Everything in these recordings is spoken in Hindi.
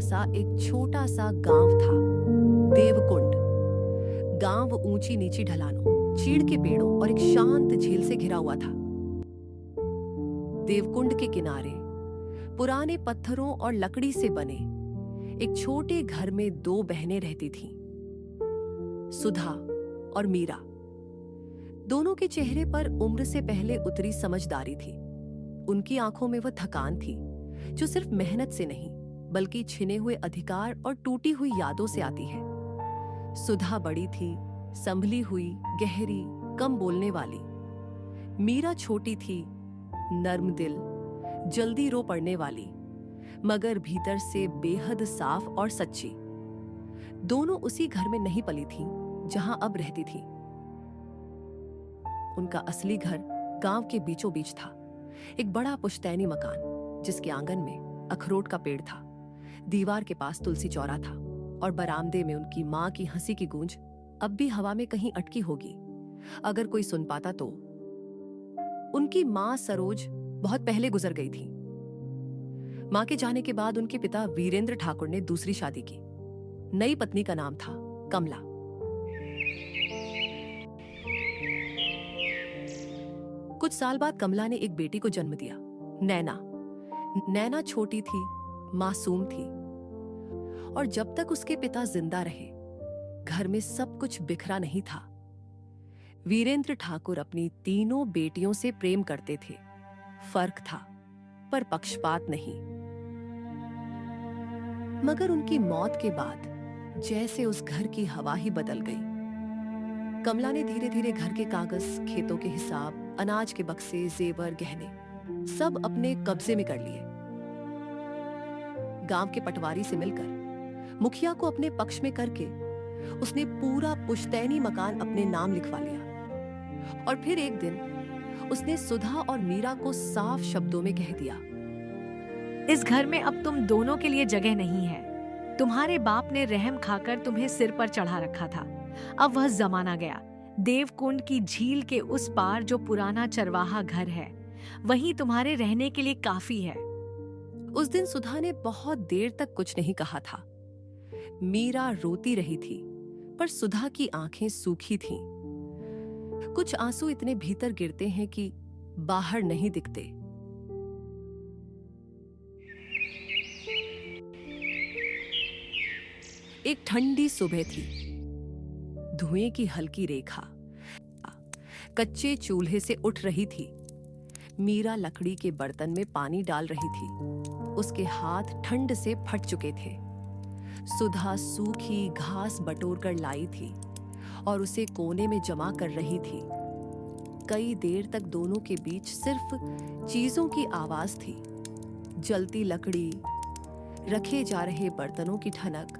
बसा एक छोटा सा गांव था, देवकुंड। गांव ऊंची नीची ढलानों, चीड़ के पेड़ों और एक शांत झील से घिरा हुआ था। देवकुंड के किनारे पुराने पत्थरों और लकड़ी से बने एक छोटे घर में दो बहनें रहती थीं, सुधा और मीरा। दोनों के चेहरे पर उम्र से पहले उतरी समझदारी थी। उनकी आंखों में वह थकान थी जो सिर्फ मेहनत से नहीं बल्कि छिने हुए अधिकार और टूटी हुई यादों से आती है। सुधा बड़ी थी, संभली हुई, गहरी, कम बोलने वाली। मीरा छोटी थी, नर्म दिल, जल्दी रो पड़ने वाली, मगर भीतर से बेहद साफ और सच्ची। दोनों उसी घर में नहीं पली थीं जहां अब रहती थीं। उनका असली घर गांव के बीचों बीच था, एक बड़ा पुश्तैनी मकान जिसके आंगन में अखरोट का पेड़ था, दीवार के पास तुलसी चौरा था और बरामदे में उनकी मां की हंसी की गूंज अब भी हवा में कहीं अटकी होगी अगर कोई सुन पाता तो। उनकी मां सरोज बहुत पहले गुजर गई थी। मां के जाने के बाद उनके पिता वीरेंद्र ठाकुर ने दूसरी शादी की। नई पत्नी का नाम था कमला। कुछ साल बाद कमला ने एक बेटी को जन्म दिया, नैना। नैना छोटी थी, मासूम थी, और जब तक उसके पिता जिंदा रहे घर में सब कुछ बिखरा नहीं था। वीरेंद्र ठाकुर अपनी तीनों बेटियों से प्रेम करते थे। फर्क था, पर पक्षपात नहीं। मगर उनकी मौत के बाद जैसे उस घर की हवा ही बदल गई। कमला ने धीरे धीरे घर के कागज, खेतों के हिसाब, अनाज के बक्से, जेवर, गहने सब अपने कब्जे में कर लिए। गांव के पटवारी से मिलकर मुखिया को अपने पक्ष में करके उसने पूरा पुश्तैनी मकान अपने नाम लिखवा लिया। और फिर एक दिन उसने सुधा और मीरा को साफ शब्दों में कह दिया, इस घर में अब तुम दोनों के लिए जगह नहीं है। तुम्हारे बाप ने रहम खाकर तुम्हें सिर पर चढ़ा रखा था। अब वह जमाना गया। देवकुंड की झील के उस पार जो पुराना चरवाहा घर है, वहीं तुम्हारे रहने के लिए काफी है। उस दिन सुधा ने बहुत देर तक कुछ नहीं कहा था। मीरा रोती रही थी, पर सुधा की आंखें सूखी थीं। कुछ आंसू इतने भीतर गिरते हैं कि बाहर नहीं दिखते। एक ठंडी सुबह थी। धुएं की हल्की रेखा कच्चे चूल्हे से उठ रही थी। मीरा लकड़ी के बर्तन में पानी डाल रही थी। उसके हाथ ठंड से फट चुके थे। सुधा सूखी घास बटोर कर लाई थी और उसे कोने में जमा कर रही थी। कई देर तक दोनों के बीच सिर्फ चीजों की आवाज थी। जलती लकड़ी, रखे जा रहे बर्तनों की ठनक,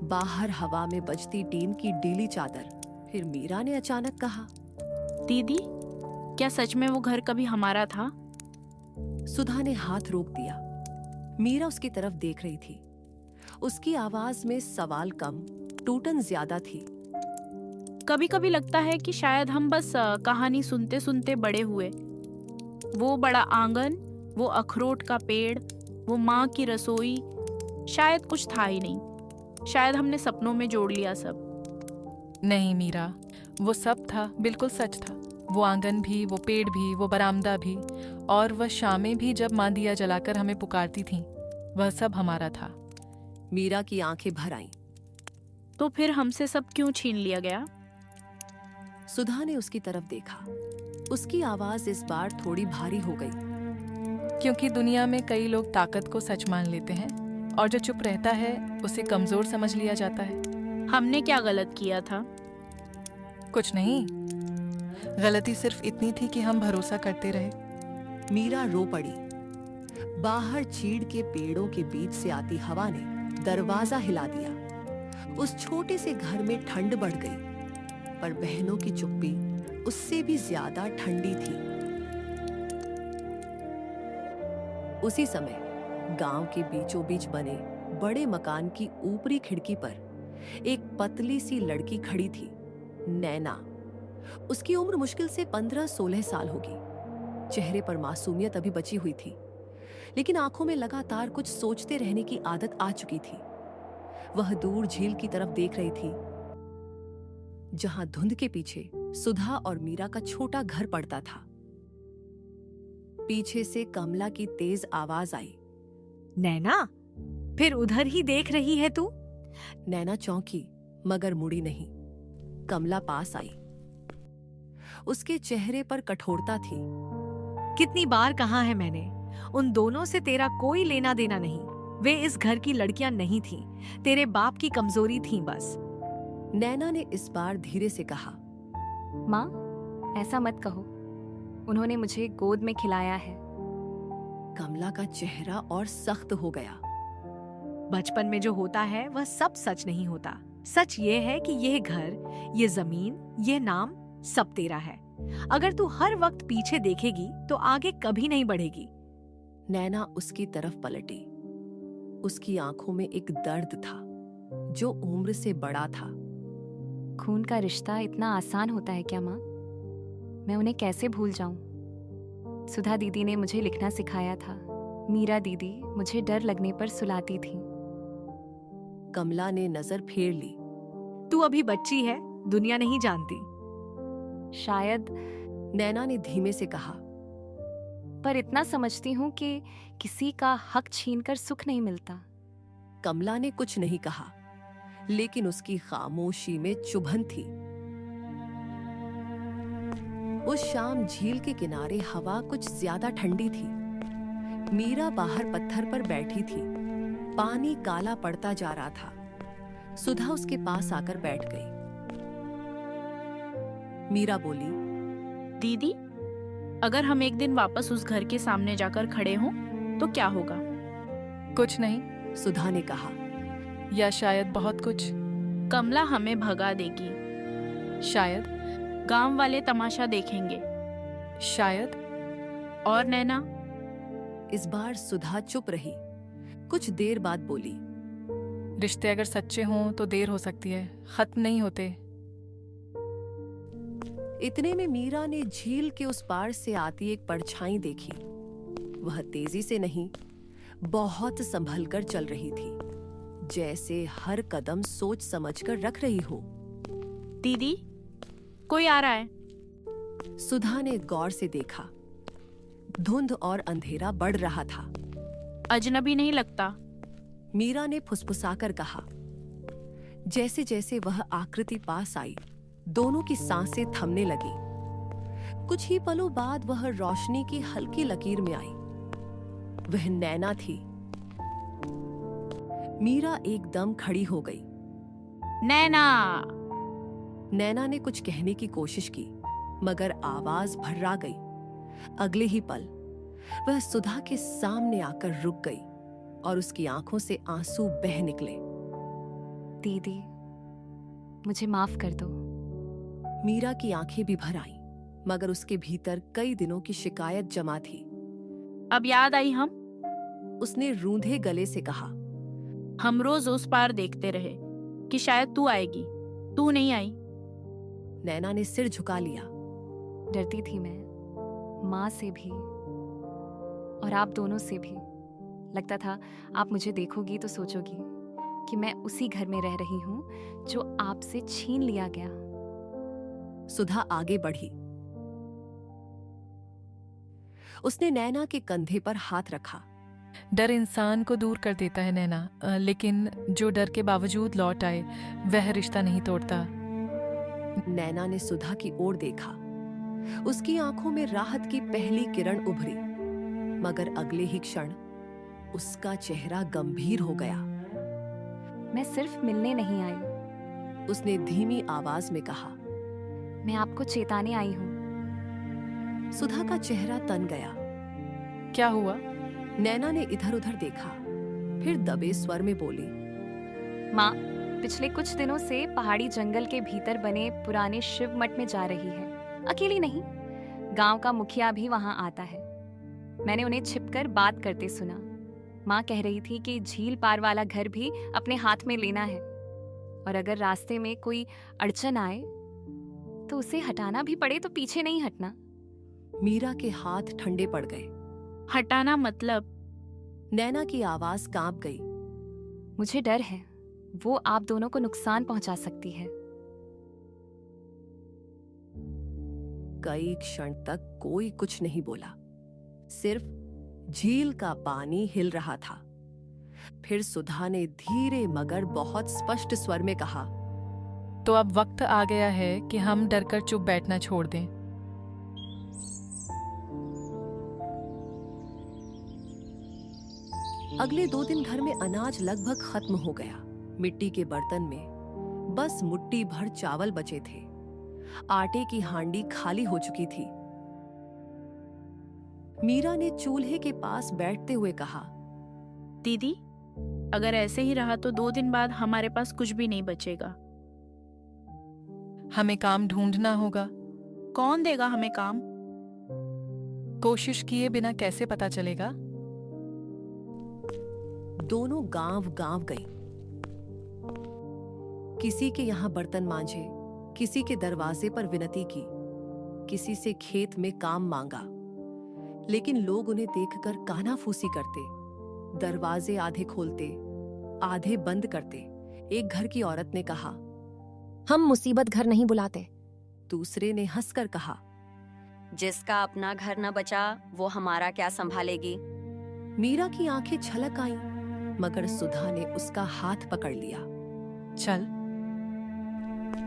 बाहर हवा में बजती टीन की डीली चादर। फिर मीरा ने अचानक कहा, दीदी, क्या सच में वो घर कभी हमारा था? सुधा ने हाथ रोक दिया। मीरा उसकी तरफ देख रही थी। उसकी आवाज में सवाल कम, टूटन ज्यादा थी। कभी कभी लगता है कि शायद हम बस कहानी सुनते सुनते बड़े हुए। वो बड़ा आंगन, वो अखरोट का पेड़, वो माँ की रसोई, शायद कुछ था ही नहीं। शायद हमने सपनों में जोड़ लिया सब। नहीं मीरा, वो सब था, बिल्कुल सच था। वो आंगन भी, वो पेड़ भी, वो बरामदा भी, और वह शामें भी जब माँ दिया जलाकर हमें पुकारती थीं, वह सब हमारा था। मीरा की आंखें भर आईं। तो फिर हमसे सब क्यों छीन लिया गया? सुधा ने उसकी तरफ देखा। उसकी आवाज इस बार थोड़ी भारी हो गई। क्योंकि दुनिया में कई लोग ताकत को सच मान लेते हैं, और जो चुप रहता है उसे कमजोर समझ लिया जाता है। हमने क्या गलत किया था? कुछ नहीं, गलती सिर्फ इतनी थी कि हम भरोसा करते रहे। मीरा रो पड़ी। बाहर चीड़ के पेड़ों के बीच से आती हवा ने दरवाजा हिला दिया। उस छोटे से घर में ठंड बढ़ गई, पर बहनों की चुप्पी उससे भी ज्यादा ठंडी थी। उसी समय गांव के बीचों बीच बने बड़े मकान की ऊपरी खिड़की पर एक पतली सी लड़की खड़ी थी, नैना। उसकी उम्र मुश्किल से 15-16 साल होगी। चेहरे पर मासूमियत अभी बची हुई थी, लेकिन आंखों में लगातार कुछ सोचते रहने की आदत आ चुकी थी। वह दूर झील की तरफ देख रही थी, जहां धुंध के पीछे सुधा और मीरा का छोटा घर पड़ता था। पीछे से कमला की तेज आवाज आई। नैना, फिर उधर ही देख रही है तू? नैना चौंकी मगर मुड़ी नहीं। कमला पास आई। उसके चेहरे पर कठोरता थी। कितनी बार कहा है मैंने, उन दोनों से तेरा कोई लेना देना नहीं। वे इस घर की लड़कियां नहीं थीं, तेरे बाप की कमजोरी थी बस। नैना ने इस बार धीरे से कहा। माँ, ऐसा मत कहो। उन्होंने मुझे गोद में खिलाया है। कमला का चेहरा और सख्त हो गया। बचपन में जो होता है वह सब सच नहीं होता। सच ये है कि यह घर, ये जमीन, ये नाम सब तेरा है। अगर तू हर वक्त पीछे देखेगी तो आगे कभी नहीं बढ़ेगी। नैना उसकी तरफ पलटी। उसकी आंखों में एक दर्द था जो उम्र से बड़ा था। खून का रिश्ता इतना आसान होता है क्या माँ? मैं उन्हें कैसे भूल जाऊं? सुधा दीदी ने मुझे लिखना सिखाया था। मीरा दीदी मुझे डर लगने पर सुलाती थी। कमला ने नजर फेर ली। तू अभी बच्ची है, दुनिया नहीं जानती। शायद, नैना ने धीमे से कहा। पर इतना समझती हूँ कि किसी का हक छीनकर सुख नहीं मिलता। कमला ने कुछ नहीं कहा, लेकिन उसकी खामोशी में चुभन थी। उस शाम झील के किनारे हवा कुछ ज्यादा ठंडी थी। मीरा बाहर पत्थर पर बैठी थी। पानी काला पड़ता जा रहा था। सुधा उसके पास आकर बैठ गई। मीरा बोली, दीदी, अगर हम एक दिन वापस उस घर के सामने जाकर खड़े हों तो क्या होगा? कुछ नहीं। सुधा ने कहा। या शायद बहुत कुछ। कमला हमें भगा देगी। शायद। गांव वाले तमाशा देखेंगे। शायद। और नैना? इस बार सुधा चुप रही। कुछ देर बाद बोली, रिश्ते अगर सच्चे हों तो देर हो सकती है, खत्म नहीं होते। इतने में मीरा ने झील के उस पार से आती एक परछाई देखी। वह तेजी से नहीं, बहुत संभल कर चल रही थी, जैसे हर कदम सोच समझकर रख रही हो। दीदी, कोई आ रहा है। सुधा ने गौर से देखा। धुंध और अंधेरा बढ़ रहा था। अजनबी नहीं लगता? मीरा ने फुसफुसाकर कहा। जैसे जैसे वह आकृति पास आई, दोनों की सांसें थमने लगी। कुछ ही पलों बाद वह रोशनी की हल्की लकीर में आई। वह नैना थी। मीरा एकदम खड़ी हो गई। नैना! नैना ने कुछ कहने की कोशिश की, मगर आवाज भर्रा गई। अगले ही पल वह सुधा के सामने आकर रुक गई और उसकी आंखों से आंसू बह निकले। दीदी, मुझे माफ कर दो। मीरा की आंखें भी भर आईं, मगर उसके भीतर कई दिनों की शिकायत जमा थी। अब याद आई हम? उसने रूंधे गले से कहा। हम रोज उस पार देखते रहे कि शायद तू आएगी, तू नहीं आई। नैना ने सिर झुका लिया। डरती थी मैं, माँ से भी और आप दोनों से भी। लगता था आप मुझे देखोगी तो सोचोगी कि मैं उसी घर में रह रही हूँ जो आपसे छीन लिया गया। सुधा आगे बढ़ी। उसने नैना के कंधे पर हाथ रखा। डर इंसान को दूर कर देता है नैना, लेकिन जो डर के बावजूद लौट आए वह रिश्ता नहीं तोड़ता। नैना ने सुधा की ओर देखा। उसकी आंखों में राहत की पहली किरण उभरी, मगर अगले ही क्षण उसका चेहरा गंभीर हो गया। मैं सिर्फ मिलने नहीं आई, उसने धीमी आवाज में कहा। मैं आपको चेताने आई हूँ। सुधा का चेहरा तन गया। क्या हुआ? नैना ने इधर उधर देखा, फिर दबे स्वर में बोली। माँ, पिछले कुछ दिनों से पहाड़ी जंगल के भीतर बने पुराने शिव मठ में जा रही है। अकेली नहीं, गांव का मुखिया भी वहां आता है। मैंने उन्हें छिपकर बात करते सुना। माँ कह रही थी कि झील पार वाला घर भी अपने हाथ में लेना है, और अगर रास्ते में कोई अड़चन आए तो उसे हटाना भी पड़े तो पीछे नहीं हटना। मीरा के हाथ ठंडे पड़ गए। हटाना मतलब? नैना की आवाज कांप गई। मुझे डर है, वो आप दोनों को नुकसान पहुंचा सकती है। कई क्षण तक कोई कुछ नहीं बोला, सिर्फ झील का पानी हिल रहा था। फिर सुधा ने धीरे मगर बहुत स्पष्ट स्वर में कहा, तो अब वक्त आ गया है कि हम डरकर चुप बैठना छोड़ दें। अगले 2 दिन घर में अनाज लगभग खत्म हो गया। मिट्टी के बर्तन में बस मुट्ठी भर चावल बचे थे। आटे की हांडी खाली हो चुकी थी। मीरा ने चूल्हे के पास बैठते हुए कहा, दीदी, अगर ऐसे ही रहा तो 2 दिन बाद हमारे पास कुछ भी नहीं बचेगा। हमें काम ढूंढना होगा। कौन देगा हमें काम? कोशिश किए बिना कैसे पता चलेगा? दोनों गांव गई। किसी के यहां बर्तन मांझे, किसी के दरवाजे पर विनती की, किसी से खेत में काम मांगा। लेकिन लोग उन्हें देखकर कानाफूसी करते, दरवाजे आधे खोलते, आधे बंद करते। एक घर की औरत ने कहा, हम मुसीबत घर नहीं बुलाते। दूसरे ने हंसकर कहा, जिसका अपना घर न बचा वो हमारा क्या संभालेगी। मीरा की आंखें छलक आईं, मगर सुधा ने उसका हाथ पकड़ लिया। चल।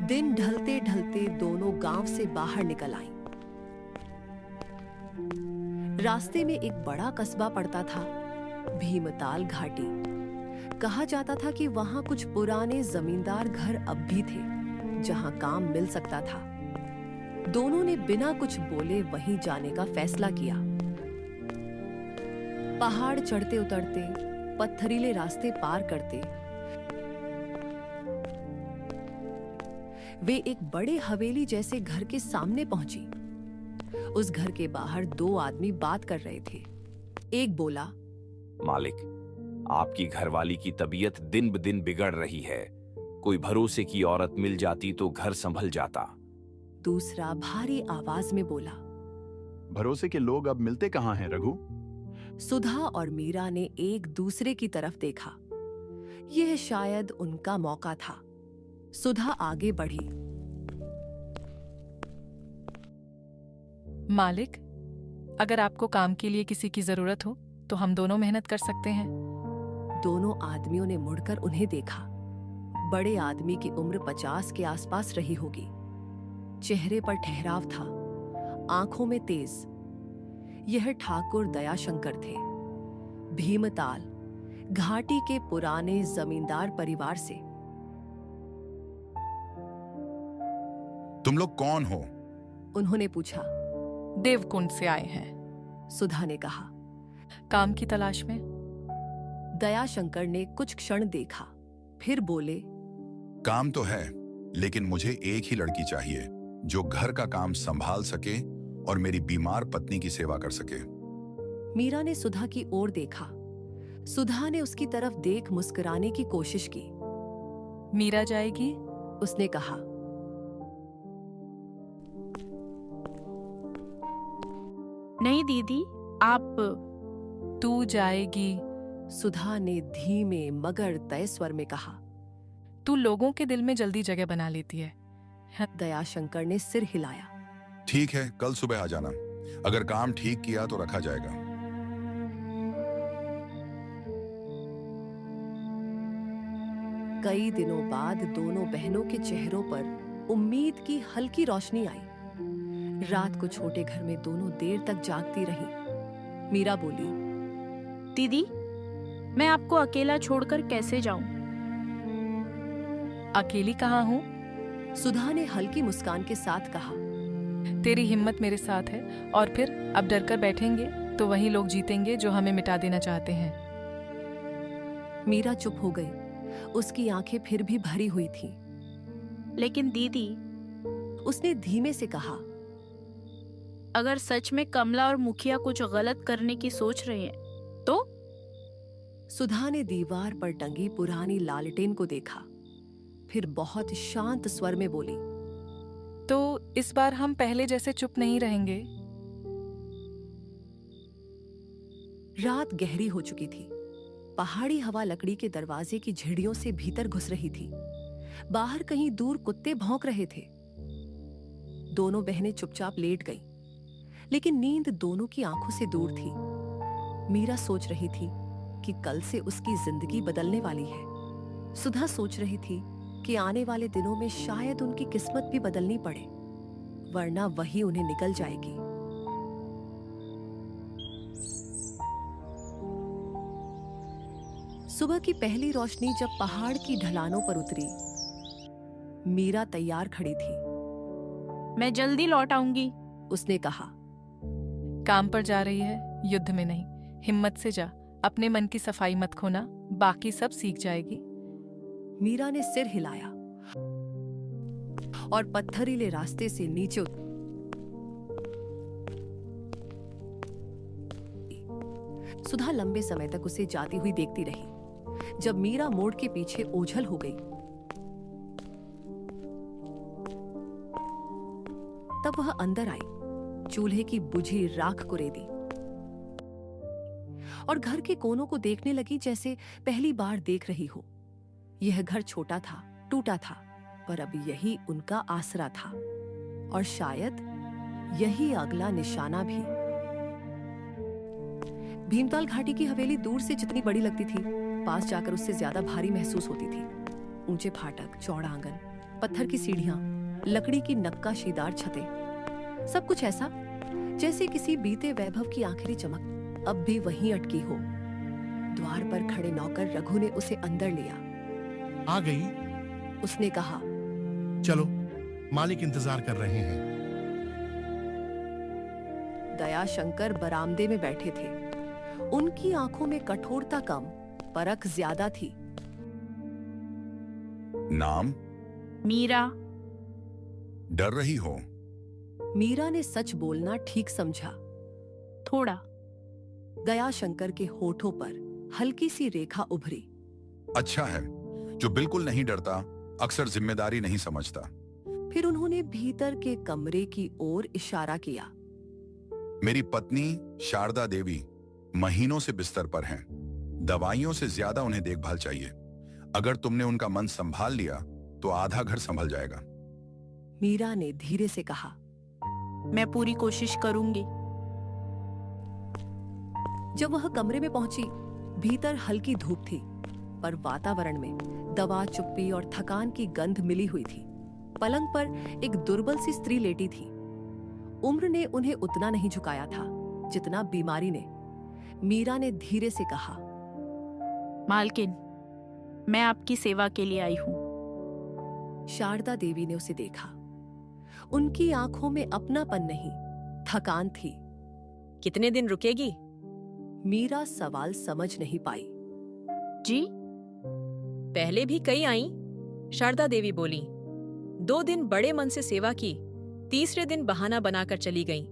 दिन ढलते ढलते दोनों गांव से बाहर निकल आईं। रास्ते में एक बड़ा कस्बा पड़ता था, भीमताल घाटी। कहा जाता था कि वहां कुछ पुराने जमींदार घर अब भी थे, जहां काम मिल सकता था। दोनों ने बिना कुछ बोले वहीं जाने का फैसला किया। पहाड़ चढ़ते उतरते, पत्थरीले रास्ते पार करते, वे एक बड़े हवेली जैसे घर के सामने पहुंची। उस घर के बाहर 2 आदमी बात कर रहे थे। एक बोला, मालिक, आपकी घरवाली की तबीयत दिन ब दिन बिगड़ रही है। कोई भरोसे की औरत मिल जाती तो घर संभल जाता। दूसरा भारी आवाज में बोला, भरोसे के लोग अब मिलते कहाँ हैं रघु? सुधा और मीरा ने एक दूसरे की तरफ देखा। यह शायद उनका मौका था। सुधा आगे बढ़ी, मालिक, अगर आपको काम के लिए किसी की जरूरत हो तो हम दोनों मेहनत कर सकते हैं। दोनों आदमियों ने मुड़कर उन्हें देखा। बड़े आदमी की उम्र 50 के आसपास रही होगी। चेहरे पर ठहराव था, आंखों में तेज। यह ठाकुर दयाशंकर थे, भीमताल घाटी के पुराने जमींदार परिवार से। तुम लोग कौन हो? उन्होंने पूछा। देवकुंड से आए हैं, सुधा ने कहा। काम की तलाश में। दयाशंकर ने कुछ क्षण देखा, फिर बोले, काम तो है, लेकिन मुझे एक ही लड़की चाहिए जो घर का काम संभाल सके और मेरी बीमार पत्नी की सेवा कर सके। मीरा ने सुधा की ओर देखा। सुधा ने उसकी तरफ देख मुस्कुराने की कोशिश की। मीरा जाएगी? उसने कहा। नहीं दीदी, आप। तू जाएगी? सुधा ने धीमे मगर तय स्वर में कहा। तू लोगों के दिल में जल्दी जगह बना लेती है। दयाशंकर ने सिर हिलाया। ठीक है, कल सुबह आ जाना। अगर काम ठीक किया तो रखा जाएगा। कई दिनों बाद दोनों बहनों के चेहरों पर उम्मीद की हल्की रोशनी आई। रात को छोटे घर में दोनों देर तक जागती रहीं। मीरा बोली, दीदी, मैं आपको अकेला छोड़कर कैसे जाऊं? अकेली कहाँ हूँ? सुधा ने हल्की मुस्कान के साथ कहा। तेरी हिम्मत मेरे साथ है, और फिर अब डरकर बैठेंगे तो वही लोग जीतेंगे जो हमें मिटा देना चाहते हैं। मीरा चुप हो गई। उसकी आंखें फिर भी भरी हुई थीं। लेकिन दीदी, उसने धीमे से कहा, अगर सच में कमला और मुखिया कुछ गलत करने की सोच रहे हैं तो? सुधा ने दीवार पर टंगी पुरानी लालटेन को देखा, फिर बहुत शांत स्वर में बोली, तो इस बार हम पहले जैसे चुप नहीं रहेंगे। रात गहरी हो चुकी थी। पहाड़ी हवा लकड़ी के दरवाजे की झिड़ियों से भीतर घुस रही थी। बाहर कहीं दूर कुत्ते भौंक रहे थे। दोनों बहनें चुपचाप लेट गईं, लेकिन नींद दोनों की आंखों से दूर थी। मीरा सोच रही थी कि कल से उसकी जिंदगी बदलने वाली है। सुधा सोच रही थी कि आने वाले दिनों में शायद उनकी किस्मत भी बदलनी पड़े, वरना वही उन्हें निकल जाएगी। सुबह की पहली रोशनी जब पहाड़ की ढलानों पर उतरी, मीरा तैयार खड़ी थी। मैं जल्दी लौट आऊंगी। उसने कहा। काम पर जा रही है, युद्ध में नहीं। हिम्मत से जा, अपने मन की सफाई मत खोना, बाकी सब सीख जाएगी। मीरा ने सिर हिलाया और पत्थरीले रास्ते से नीचे उतरी। सुधा लंबे समय तक उसे जाती हुई देखती रही। जब मीरा मोड़ के पीछे ओझल हो गई, तब वह अंदर आई, चूल्हे की बुझी राख को रेदी और घर के कोनों को देखने लगी जैसे पहली बार देख रही हो। यह घर छोटा था, टूटा था, पर अब यही उनका आसरा था और शायद यही अगला निशाना भी। भीमताल घाटी की हवेली दूर से जितनी बड़ी लगती थी, पास जाकर उससे ज्यादा भारी महसूस होती थी। ऊंचे फाटक, चौड़ा आंगन, पत्थर की सीढ़ियां, लकड़ी की नक्काशीदार छतें, सब कुछ ऐसा जैसे किसी बीते वैभव की आखिरी चमक अब भी वहीं अटकी हो। द्वार पर खड़े नौकर रघु ने उसे अंदर लिया। आ गई? उसने कहा। चलो, मालिक इंतजार कर रहे हैं। दयाशंकर बरामदे में बैठे थे। उनकी आंखों में कठोरता कम, परख ज्यादा थी। नाम? मीरा। डर रही हो? मीरा ने सच बोलना ठीक समझा। थोड़ा। दयाशंकर के होठों पर हल्की सी रेखा उभरी। अच्छा है, जो बिल्कुल नहीं डरता अक्सर जिम्मेदारी नहीं समझता। फिर उन्होंने भीतर के कमरे की ओर इशारा किया। मेरी पत्नी शारदा देवी महीनों से बिस्तर पर हैं। दवाइयों से ज्यादा उन्हें देखभाल चाहिए। अगर तुमने उनका मन संभाल लिया तो आधा घर संभल जाएगा। मीरा ने धीरे से कहा। मैं पूरी कोशिश करूंगी। जब वह कमरे में पहुंची, भीतर हल्की धूप थी, पर वातावरण में दवा, चुप्पी और थकान की गंध मिली हुई थी। पलंग पर एक दुर्बल सी स्त्री लेटी थी। उम्र ने उन्हें उतना नहीं झुकाया था जितना बीमारी ने। मीरा ने धीरे से कहा। मालकिन, मैं आपकी सेवा के लिए आई हूं। शारदा देवी ने उसे देखा। उनकी आंखों में अपनापन नहीं, थकान थी। कितने दिन रुकेगी? मीरा सवाल समझ नहीं पाई। जी? पहले भी कई आई, शारदा देवी बोली। 2 दिन बड़े मन से सेवा की, तीसरे दिन बहाना बनाकर चली गईं।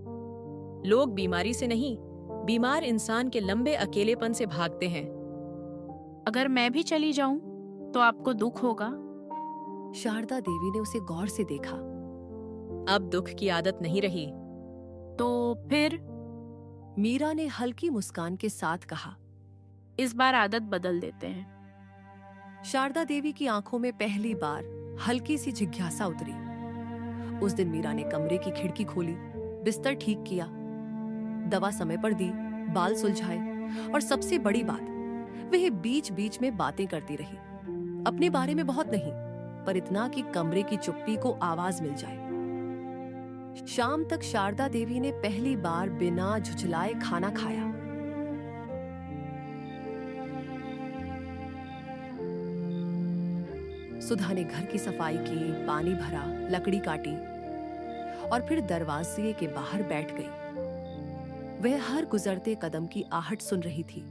लोग बीमारी से नहीं, बीमार इंसान के लंबे अकेलेपन से भागते हैं। अगर मैं भी चली जाऊं तो आपको दुख होगा? शारदा देवी ने उसे गौर से देखा। अब दुख की आदत नहीं रही। तो फिर? मीरा ने हल्की मुस्कान के साथ कहा। इस बार आदत बदल देते हैं। शारदा देवी की आंखों में पहली बार हल्की सी जिज्ञासा उतरी। उस दिन मीरा ने कमरे की खिड़की खोली, बिस्तर ठीक किया, दवा समय पर दी, बाल सुलझाए और सबसे बड़ी बात, वह बीच बीच में बातें करती रही। अपने बारे में बहुत नहीं, पर इतना कि कमरे की चुप्पी को आवाज मिल जाए। शाम तक शारदा देवी ने पहली बार बिना झुझलाए खाना खाया। सुधा ने घर की सफाई की, पानी भरा, लकड़ी काटी और फिर दरवाजे के बाहर बैठ गई। वह हर गुजरते कदम की आहट सुन रही थी।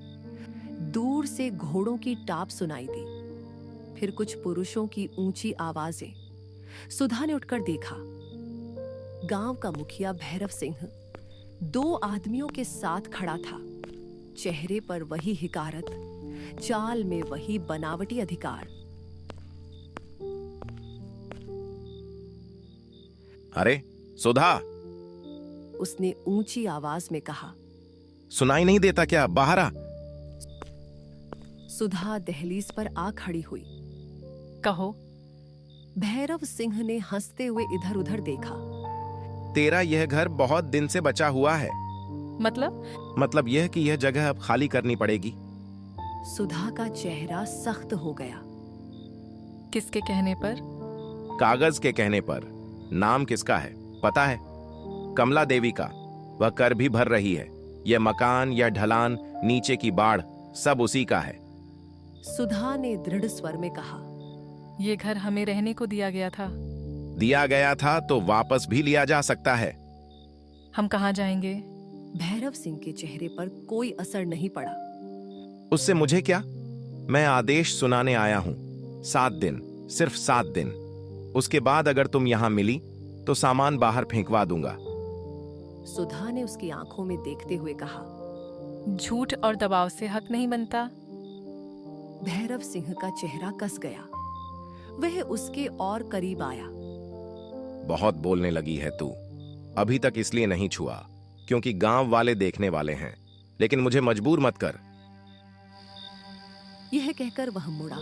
दूर से घोड़ों की टाप सुनाई दी, फिर कुछ पुरुषों की ऊंची आवाजें। सुधा ने उठकर देखा। गांव का मुखिया भैरव सिंह 2 आदमियों के साथ खड़ा था। चेहरे पर वही हिकारत, चाल में वही बनावटी अधिकार। अरे सुधा, उसने ऊंची आवाज में कहा। सुनाई नहीं देता क्या? बाहर आ। सुधा दहलीज पर आ खड़ी हुई। कहो। भैरव सिंह ने हंसते हुए इधर उधर देखा। तेरा यह घर बहुत दिन से बचा हुआ है। मतलब यह कि यह जगह अब खाली करनी पड़ेगी। सुधा का चेहरा सख्त हो गया। किसके कहने पर? कागज के कहने पर। नाम किसका है पता है? कमला देवी का। वह कर भी भर रही है। यह मकान, यह ढलान, नीचे की बाढ़ सब उसी का है। सुधा ने दृढ़ स्वर में कहा। ये घर हमें रहने को दिया गया था तो वापस भी लिया जा सकता है। हम कहाँ जाएंगे? भैरव सिंह के चेहरे पर कोई असर नहीं पड़ा। उससे मुझे क्या? मैं आदेश सुनाने आया हूं। 7 दिन, सिर्फ 7 दिन। उसके बाद अगर तुम यहां मिली तो सामान बाहर फेंकवा दूंगा। सुधा ने उसकी आंखों में देखते हुए कहा। झूठ और दबाव से हक नहीं बनता। भैरव सिंह का चेहरा कस गया। वह उसके और करीब आया। बहुत बोलने लगी है तू। अभी तक इसलिए नहीं छुआ क्योंकि गांव वाले देखने वाले हैं, लेकिन मुझे मजबूर मत कर। यह कहकर वह मुड़ा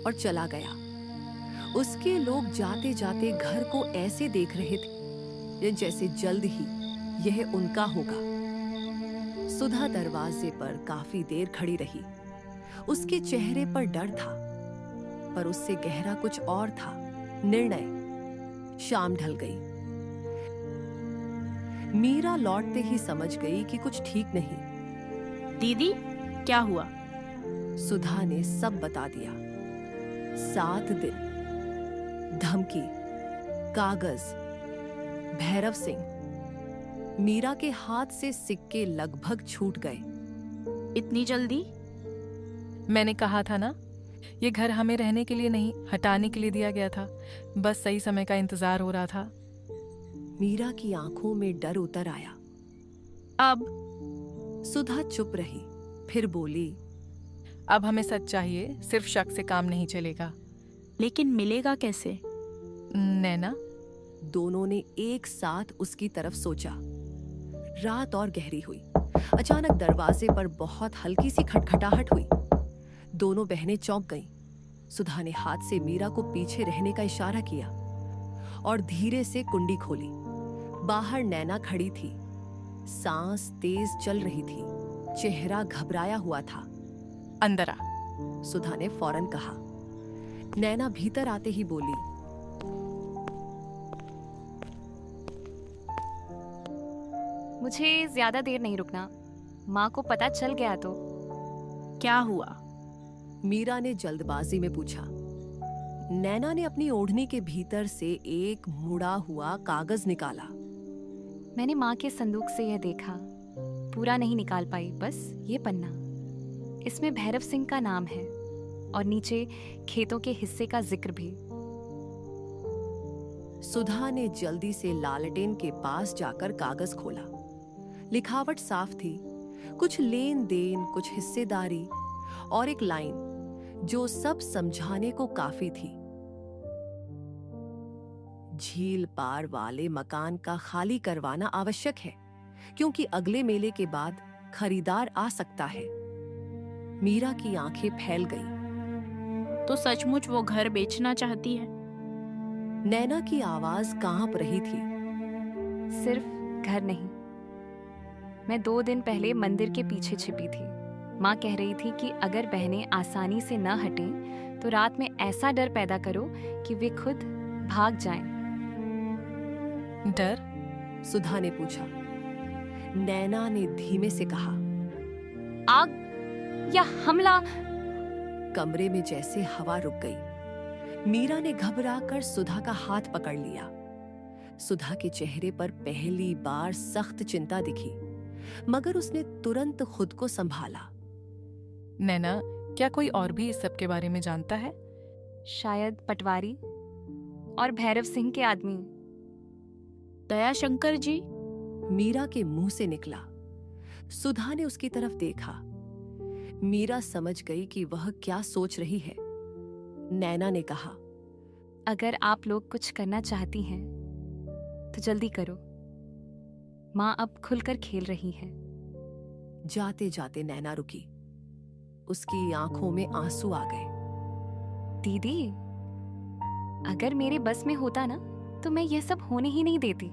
और चला गया। उसके लोग जाते जाते घर को ऐसे देख रहे थे जैसे जल्द ही यह उनका होगा। सुधा दरवाजे पर काफी देर खड़ी रही। उसके चेहरे पर डर था, पर उससे गहरा कुछ और था, निर्णय। शाम ढल गई। मीरा लौटते ही समझ गई कि कुछ ठीक नहीं। दीदी, क्या हुआ? सुधा ने सब बता दिया। 7 दिन, धमकी, कागज, भैरव सिंह। मीरा के हाथ से सिक्के लगभग छूट गए। इतनी जल्दी? मैंने कहा था ना, ये घर हमें रहने के लिए नहीं, हटाने के लिए दिया गया था। बस सही समय का इंतजार हो रहा था। मीरा की आंखों में डर उतर आया। अब? सुधा चुप रही, फिर बोली। अब हमें सच चाहिए, सिर्फ शक से काम नहीं चलेगा। लेकिन मिलेगा कैसे? नैना? दोनों ने एक साथ उसकी तरफ सोचा। रात और गहरी हुई। अचानक दरवाजे पर बहुत हल्की सी खटखटाहट हुई। दोनों बहनें चौंक गईं। सुधा ने हाथ से मीरा को पीछे रहने का इशारा किया और धीरे से कुंडी खोली। बाहर नैना खड़ी थी। सांस तेज चल रही थी, चेहरा घबराया हुआ था। अंदर आ, सुधा ने फौरन कहा। नैना भीतर आते ही बोली। मुझे ज्यादा देर नहीं रुकना। माँ को पता चल गया तो। क्या हुआ? मीरा ने जल्दबाजी में पूछा। नैना ने अपनी ओढ़नी के भीतर से एक मुड़ा हुआ कागज निकाला। मैंने माँ के संदूक से यह देखा, पूरा नहीं निकाल पाई, बस ये पन्ना। इसमें भैरव सिंह का नाम है और नीचे खेतों के हिस्से का जिक्र भी। सुधा ने जल्दी से लालटेन के पास जाकर कागज खोला। लिखावट साफ थी, कुछ लेन देन, कुछ हिस्सेदारी और एक लाइन जो सब समझाने को काफी थी। झील पार वाले मकान का खाली करवाना आवश्यक है क्योंकि अगले मेले के बाद खरीदार आ सकता है। मीरा की आंखें फैल गईं। तो सचमुच वो घर बेचना चाहती है? नैना की आवाज कांप रही थी। सिर्फ घर नहीं, मैं 2 दिन पहले मंदिर के पीछे छिपी थी। माँ कह रही थी कि अगर बहनें आसानी से न हटें तो रात में ऐसा डर पैदा करो कि वे खुद भाग जाएं। डर? सुधा ने पूछा। नैना ने धीमे से कहा। आग या हमला? कमरे में जैसे हवा रुक गई। मीरा ने घबराकर सुधा का हाथ पकड़ लिया। सुधा के चेहरे पर पहली बार सख्त चिंता दिखी, मगर उसने तुरंत खुद को संभाला। नैना, क्या कोई और भी इस सब के बारे में जानता है? शायद पटवारी और भैरव सिंह के आदमी। दयाशंकर जी? मीरा के मुंह से निकला। सुधा ने उसकी तरफ देखा। मीरा समझ गई कि वह क्या सोच रही है। नैना ने कहा, अगर आप लोग कुछ करना चाहती हैं तो जल्दी करो। माँ अब खुलकर खेल रही है। जाते जाते नैना रुकी। उसकी आंखों में आंसू आ गए। दीदी, अगर मेरे बस में होता ना तो मैं ये सब होने ही नहीं देती।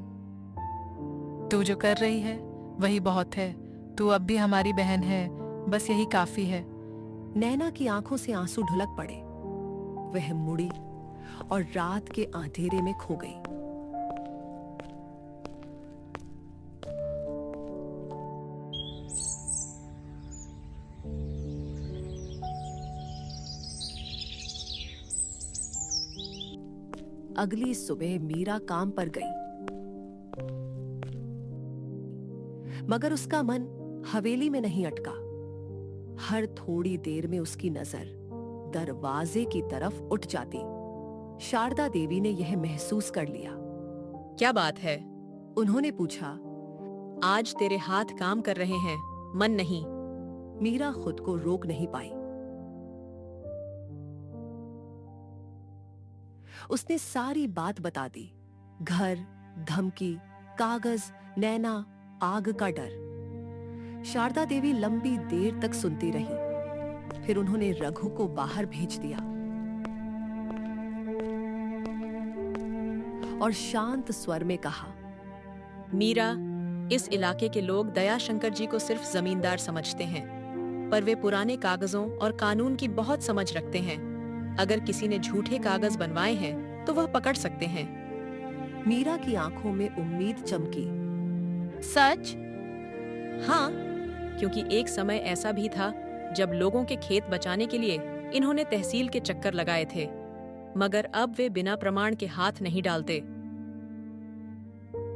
तू जो कर रही है वही बहुत है। तू अब भी हमारी बहन है, बस यही काफी है। नैना की आंखों से आंसू ढुलक पड़े। वह मुड़ी और रात के अंधेरे में खो गई। अगली सुबह मीरा काम पर गई, मगर उसका मन हवेली में नहीं अटका। हर थोड़ी देर में उसकी नजर दरवाजे की तरफ उठ जाती। शारदा देवी ने यह महसूस कर लिया। क्या बात है? उन्होंने पूछा। आज तेरे हाथ काम कर रहे हैं, मन नहीं। मीरा खुद को रोक नहीं पाई। उसने सारी बात बता दी। घर, धमकी, कागज, नैना, आग का डर। शारदा देवी लंबी देर तक सुनती रही। फिर उन्होंने रघु को बाहर भेज दिया और शांत स्वर में कहा, मीरा, इस इलाके के लोग दयाशंकर जी को सिर्फ जमींदार समझते हैं, पर वे पुराने कागजों और कानून की बहुत समझ रखते हैं। अगर किसी ने झूठे कागज बनवाए हैं तो वह पकड़ सकते हैं। मीरा की आंखों में उम्मीद चमकी। सच? हाँ, क्योंकि एक समय ऐसा भी था जब लोगों के खेत बचाने के लिए इन्होंने तहसील के चक्कर लगाए थे, मगर अब वे बिना प्रमाण के हाथ नहीं डालते।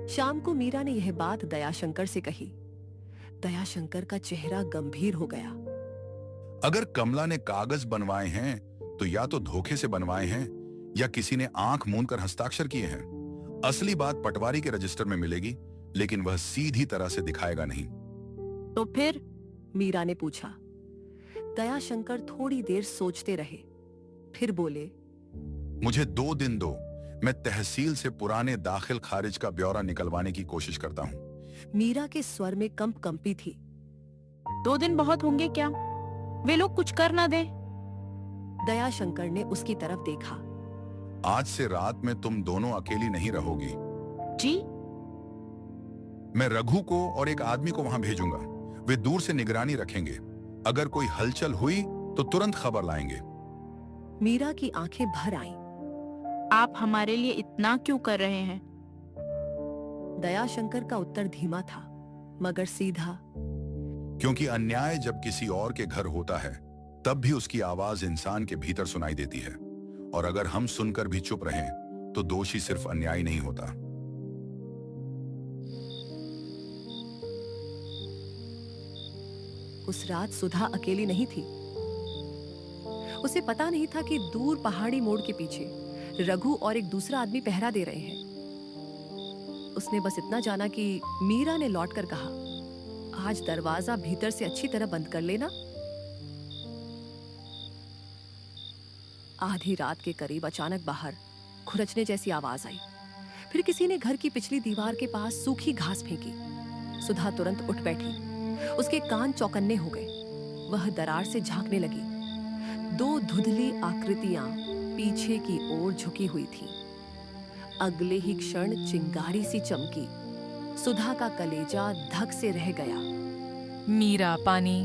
शाम को मीरा ने यह बात दयाशंकर से कही। दयाशंकर का चेहरा गंभीर हो गया। अगर कमला ने कागज बनवाए हैं तो या तो धोखे से बनवाए हैं या किसी ने आंख मूंदकर हस्ताक्षर किए हैं। असली बात पटवारी के रजिस्टर में मिलेगी, लेकिन वह सीधी तरह से दिखाएगा नहीं। तो फिर? मीरा ने पूछा। दयाशंकर थोड़ी देर सोचते रहे, फिर बोले, मुझे 2 दिन दो, मैं तहसील से पुराने दाखिल खारिज का ब्यौरा निकलवाने की कोशिश करता हूँ। मीरा के स्वर में कंपी थी। 2 दिन बहुत होंगे क्या? वे लोग कुछ कर ना दे? दयाशंकर ने उसकी तरफ देखा। आज से रात में तुम दोनों अकेली नहीं रहोगी। जी? मैं रघु को और एक आदमी को वहां भेजूंगा। वे दूर से निगरानी रखेंगे। अगर कोई हलचल हुई तो तुरंत खबर लाएंगे। मीरा की आंखें भर आईं। आप हमारे लिए इतना क्यों कर रहे हैं? दयाशंकर का उत्तर धीमा था, मगर सीधा। क्योंकि अन्याय जब किसी और के घर होता है, तब भी उसकी आवाज इंसान के भीतर सुनाई देती है। और अगर हम सुनकर भी चुप रहें, तो दोषी सिर्फ अन्यायी नहीं होता। उस रात सुधा अकेली नहीं थी। उसे पता नहीं था कि दूर पहाड़ी मोड़ के पीछे रघु और एक दूसरा आदमी पहरा दे रहे हैं। उसने बस इतना जाना कि मीरा ने लौटकर कहा, आज दरवाजा भीतर से अच्छी तरह बंद कर लेना। आधी रात के करीब अचानक बाहर खुरचने जैसी आवाज आई। फिर किसी ने घर की पिछली दीवार के पास सूखी घास फेंकी। सुधा तुरंत उठ बैठी। उसके कान चौकन्ने हो गए। वह दरार से झांकने लगी। 2 धुंधली आकृतियां पीछे की ओर झुकी हुई थीं। अगले ही क्षण चिंगारी सी चमकी। सुधा का कलेजा धक से रह गया। मीरा, पानी।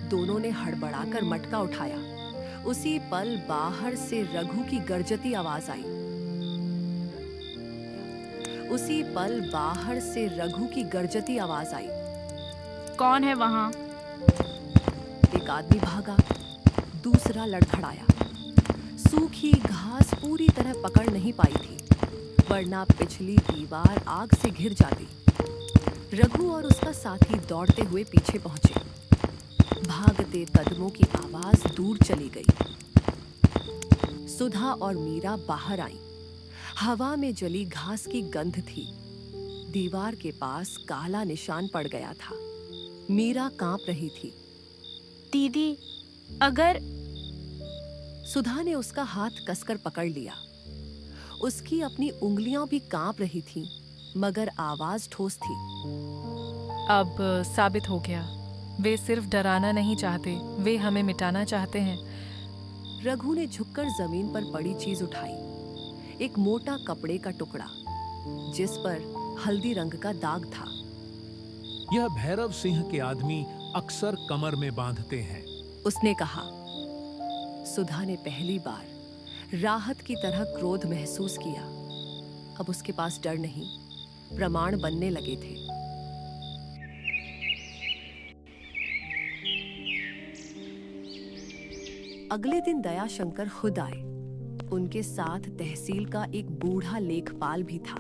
दोनों ने हड़बड़ाकर मटका उठाया। उसी पल बाहर से रघु की गर्जती आवाज आई। उसी पल बाहर से रघु की गर्जती आवाज आई। कौन है वहां? एक आदमी भागा, दूसरा लड़खड़ाया। सूखी घास पूरी तरह पकड़ नहीं पाई थी, वरना पिछली दीवार आग से घिर जाती। रघु और उसका साथी दौड़ते हुए पीछे पहुंचे। भागते कदमों की आवाज दूर चली गई। सुधा और मीरा बाहर आईं। हवा में जली घास की गंध थी। दीवार के पास काला निशान पड़ गया था। मीरा कांप रही थी। दीदी, अगर... सुधा ने उसका हाथ कसकर पकड़ लिया। उसकी अपनी उंगलियां भी कांप रही थीं, मगर आवाज ठोस थी। अब साबित हो गया, वे सिर्फ डराना नहीं चाहते, वे हमें मिटाना चाहते हैं। रघु ने झुककर जमीन पर पड़ी चीज उठाई, एक मोटा कपड़े का टुकड़ा जिस पर हल्दी रंग का दाग था। यह भैरव सिंह के आदमी अक्सर कमर में बांधते हैं, उसने कहा। सुधा ने पहली बार राहत की तरह क्रोध महसूस किया। अब उसके पास डर नहीं, प्रमाण बनने लगे थे। अगले दिन दयाशंकर खुद आए। उनके साथ तहसील का एक बूढ़ा लेखपाल भी था,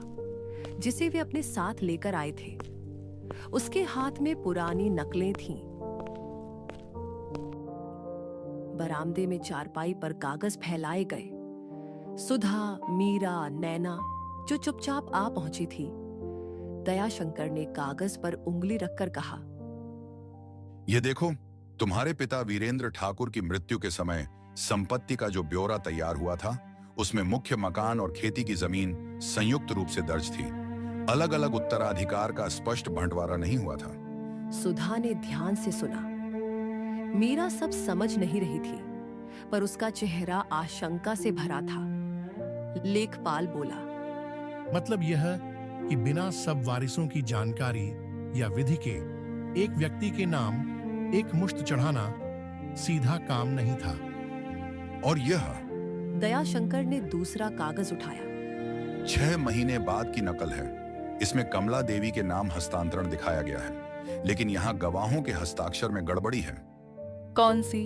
जिसे वे अपने साथ लेकर आए थे। उसके हाथ में पुरानी नकलें थीं। बरामदे में चारपाई पर कागज फैलाए गए। सुधा, मीरा, नैना जो चुपचाप आ पहुंची थी। दयाशंकर ने कागज पर उंगली रखकर कहा, ये देखो, तुम्हारे पिता वीरेंद्र ठाकुर की मृत्यु के समय संपत्ति का जो ब्यौरा तैयार हुआ था, उसमें मुख्य मकान और खेती की जमीन संयुक्त रूप से दर्ज थी। अलग अलग उत्तराधिकार का स्पष्ट बंटवारा नहीं हुआ था। सुधा ने ध्यान से सुना। मीरा सब समझ नहीं रही थी, पर उसका चेहरा आशंका से भरा था। लेखपाल बोला, मतलब यह कि बिना सब वारिसों की जानकारी या विधि के एक व्यक्ति के नाम एक मुश्त चढ़ाना सीधा काम नहीं था। और यह दयाशंकर ने दूसरा कागज उठाया। 6 महीने बाद की नकल है। इसमें कमला देवी के नाम हस्तांतरण दिखाया गया है, लेकिन यहाँ गवाहों के हस्ताक्षर में गड़बड़ी है। कौन सी?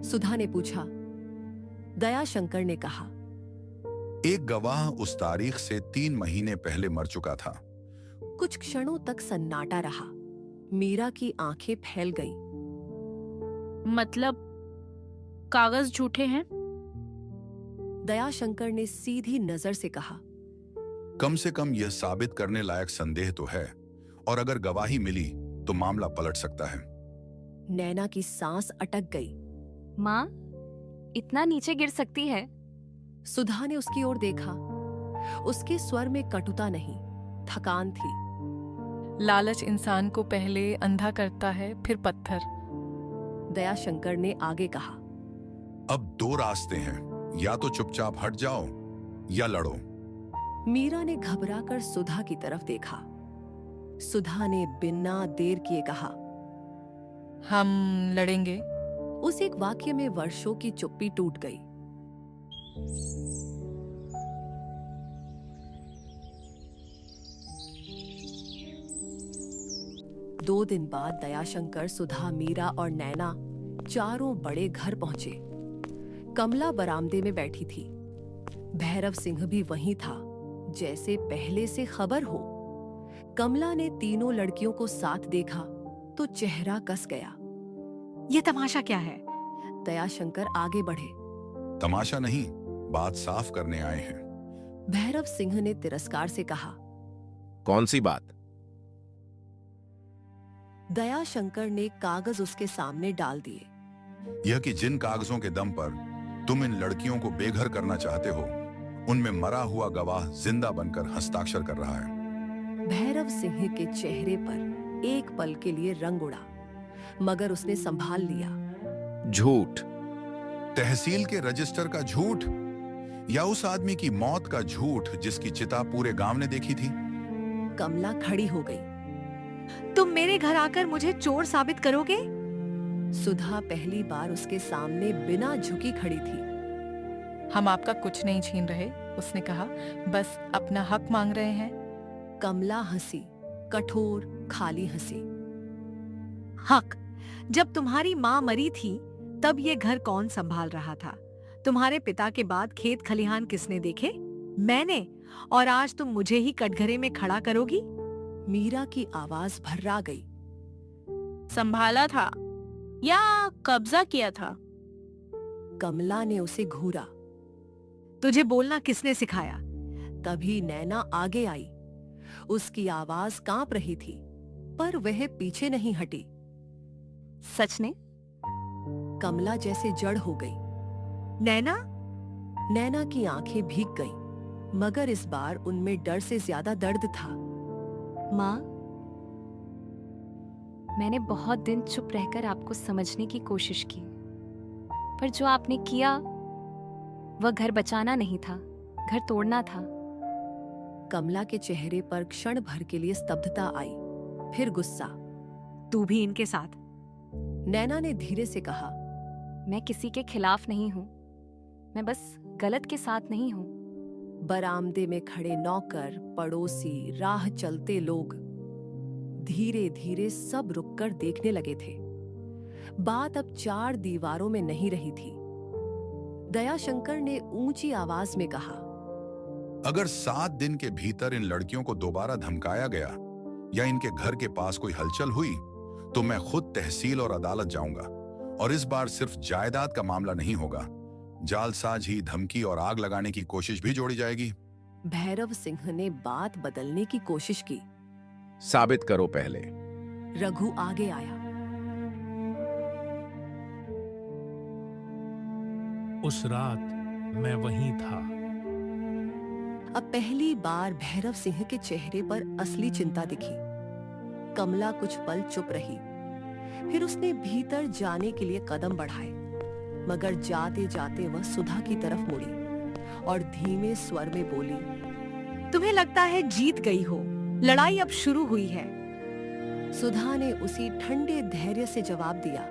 सुधा ने पूछा। दयाशंकर ने कहा, एक गवाह उस तारीख से 3 महीने पहले मर चुका था। कुछ क्षणों तक सन्नाटा रहा। मीरा की आंखें फैल गईं। मतलब कागज झूठे हैं? दयाशंकर ने सीधी नजर से कहा, कम से कम यह साबित करने लायक संदेह तो है, और अगर गवाही मिली तो मामला पलट सकता है। नैना की सांस अटक गई। माँ, इतना नीचे गिर सकती है? सुधा ने उसकी ओर देखा। उसके स्वर में कटुता नहीं, थकान थी। लालच इंसान को पहले अंधा करता है, फिर पत्थर। दयाशंकर ने आगे कहा, अब 2 रास्ते हैं, या तो चुपचाप हट जाओ या लड़ो। मीरा ने घबराकर सुधा की तरफ देखा। सुधा ने बिना देर किए कहा, हम लड़ेंगे। उस एक वाक्य में वर्षों की चुप्पी टूट गई। दो दिन बाद दयाशंकर, सुधा, मीरा और नैना चारों बड़े घर पहुंचे। कमला बरामदे में बैठी थी। भैरव सिंह भी वहीं था, जैसे पहले से खबर हो। कमला ने तीनों लड़कियों को साथ देखा तो चेहरा कस गया। ये तमाशा क्या है? दयाशंकर आगे बढ़े। तमाशा नहीं, बात साफ करने आए हैं। भैरव सिंह ने तिरस्कार से कहा, कौन सी बात? दयाशंकर ने कागज उसके सामने डाल दिए। यह कि जिन कागजों के दम पर तुम इन लड़कियों को बेघर करना चाहते हो, उनमें मरा हुआ गवाह जिंदा बनकर हस्ताक्षर कर रहा है। भैरव सिंह के चेहरे पर एक पल के लिए रंग उड़ा, मगर उसने संभाल लिया। झूठ। तहसील के रजिस्टर का झूठ, या उस आदमी की मौत का झूठ जिसकी चिता पूरे गांव ने देखी थी? कमला खड़ी हो गई। तुम मेरे घर आकर मुझे चोर साबित करोगे? सुधा पहली बार उसके सामने बिना झुकी खड़ी थी। हम आपका कुछ नहीं छीन रहे, उसने कहा, बस अपना हक मांग रहे हैं। कमला हंसी, कठोर खाली हंसी। हक? जब तुम्हारी माँ मरी थी तब ये घर कौन संभाल रहा था? तुम्हारे पिता के बाद खेत खलिहान किसने देखे? मैंने। और आज तुम मुझे ही कटघरे में खड़ा करोगी? मीरा की आवाज भर्रा गई। संभाला था या कब्जा किया था? कमला ने उसे घूरा। तुझे बोलना किसने सिखाया? तभी नैना आगे आई। उसकी आवाज कांप रही थी, पर वह पीछे नहीं हटी। सच ने? कमला जैसे जड़ हो गई। नैना? नैना की आंखें भीग गईं, मगर इस बार उनमें डर से ज्यादा दर्द था। माँ, मैंने बहुत दिन चुप रहकर आपको समझने की कोशिश की, पर जो आपने किया वह घर बचाना नहीं था, घर तोड़ना था। कमला के चेहरे पर क्षण भर के लिए स्तब्धता आई, फिर गुस्सा। तू भी इनके साथ? नैना ने धीरे से कहा। मैं किसी के खिलाफ नहीं हूं, मैं बस गलत के साथ नहीं हूं। बरामदे में खड़े नौकर, पड़ोसी, राह चलते लोग धीरे धीरे सब रुककर देखने लगे थे। बात अब 4 दीवारों में नहीं रही थी। दयाशंकर ने ऊंची आवाज में कहा, अगर 7 दिन के भीतर इन लड़कियों को दोबारा धमकाया गया या इनके घर के पास कोई हलचल हुई तो मैं खुद तहसील और अदालत जाऊंगा। और इस बार सिर्फ जायदाद का मामला नहीं होगा, जालसाजी, धमकी और आग लगाने की कोशिश भी जोड़ी जाएगी। भैरव सिंह ने बात बदलने की कोशिश की। साबित करो पहले। रघु आगे आया। उस रात मैं वहीं था। अब पहली बार भैरव सिंह के चेहरे पर असली चिंता दिखी। कमला कुछ पल चुप रही, फिर उसने भीतर जाने के लिए कदम बढ़ाए, मगर जाते जाते वह सुधा की तरफ मुड़ी और धीमे स्वर में बोली, तुम्हें लगता है जीत गई हो, लड़ाई अब शुरू हुई है। सुधा ने उसी ठंडे धैर्य से जवाब दिया,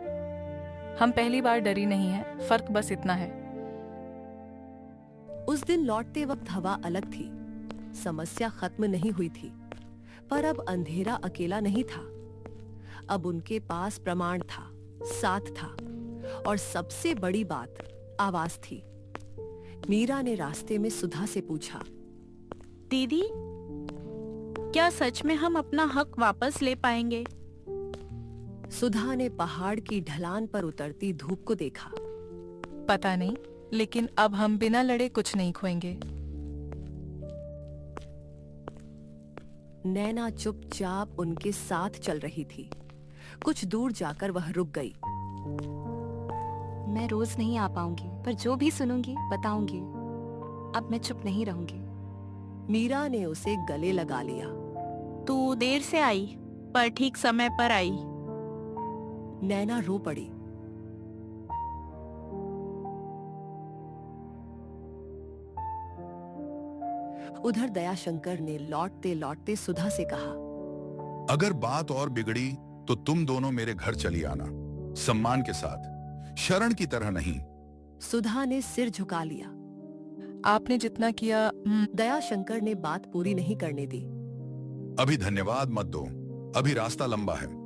हम पहली बार डरी नहीं है, फर्क बस इतना है। उस दिन लौटते वक्त हवा अलग थी। समस्या खत्म नहीं हुई थी, पर अब अंधेरा अकेला नहीं था। अब उनके पास प्रमाण था, साथ था, और सबसे बड़ी बात आवाज थी। मीरा ने रास्ते में सुधा से पूछा, दीदी, क्या सच में हम अपना हक वापस ले पाएंगे? सुधा ने पहाड़ की ढलान पर उतरती धूप को देखा। पता नहीं, लेकिन अब हम बिना लड़े कुछ नहीं खोएंगे। नैना चुपचाप उनके साथ चल रही थी। कुछ दूर जाकर वह रुक गई। मैं रोज नहीं आ पाऊंगी, पर जो भी सुनूंगी बताऊंगी। अब मैं चुप नहीं रहूंगी। मीरा ने उसे गले लगा लिया। तू देर से आई, पर ठीक समय पर आई। नैना रो पड़ी। उधर दयाशंकर ने लौटते लौटते सुधा से कहा, अगर बात और बिगड़ी तो तुम दोनों मेरे घर चली आना, सम्मान के साथ, शरण की तरह नहीं। सुधा ने सिर झुका लिया। आपने जितना किया। दयाशंकर ने बात पूरी नहीं करने दी। अभी धन्यवाद मत दो, अभी रास्ता लंबा है।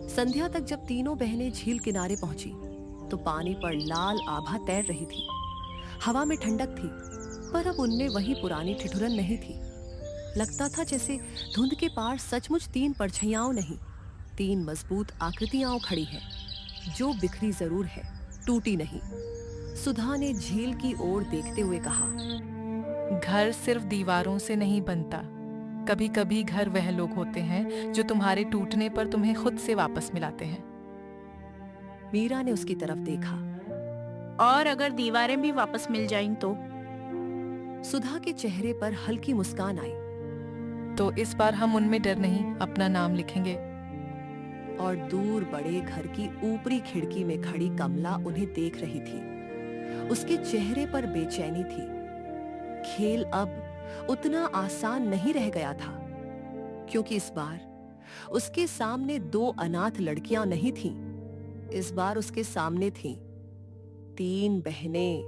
संध्या तक जब तीनों बहनें झील किनारे पहुंची तो पानी पर लाल आभा तैर रही थी। हवा में ठंडक थी, पर अब उनमें वही पुरानी ठिठुरन नहीं थी। लगता था जैसे धुंध के पार सचमुच 3 परछाइयां नहीं, 3 मजबूत आकृतियां खड़ी हैं, जो बिखरी जरूर है, टूटी नहीं। सुधा ने झील की ओर देखते हुए कहा, घर सिर्फ दीवारों से नहीं बनता, कभी कभी घर वह लोग होते हैं जो तुम्हारे टूटने पर तुम्हें खुद से वापस मिलाते हैं। मीरा ने उसकी तरफ देखा। और अगर दीवारें भी वापस मिल जाएं तो? सुधा के चेहरे पर हल्की मुस्कान आई। तो इस बार हम उनमें डर नहीं, अपना नाम लिखेंगे। और दूर बड़े घर की ऊपरी खिड़की में खड़ी कमला उन्हें देख रही थी। उसके चेहरे पर बेचैनी थी। खेल अब उतना आसान नहीं रह गया था, क्योंकि इस बार उसके सामने 2 अनाथ लड़कियां नहीं थीं। इस बार उसके सामने थीं 3 बहनें।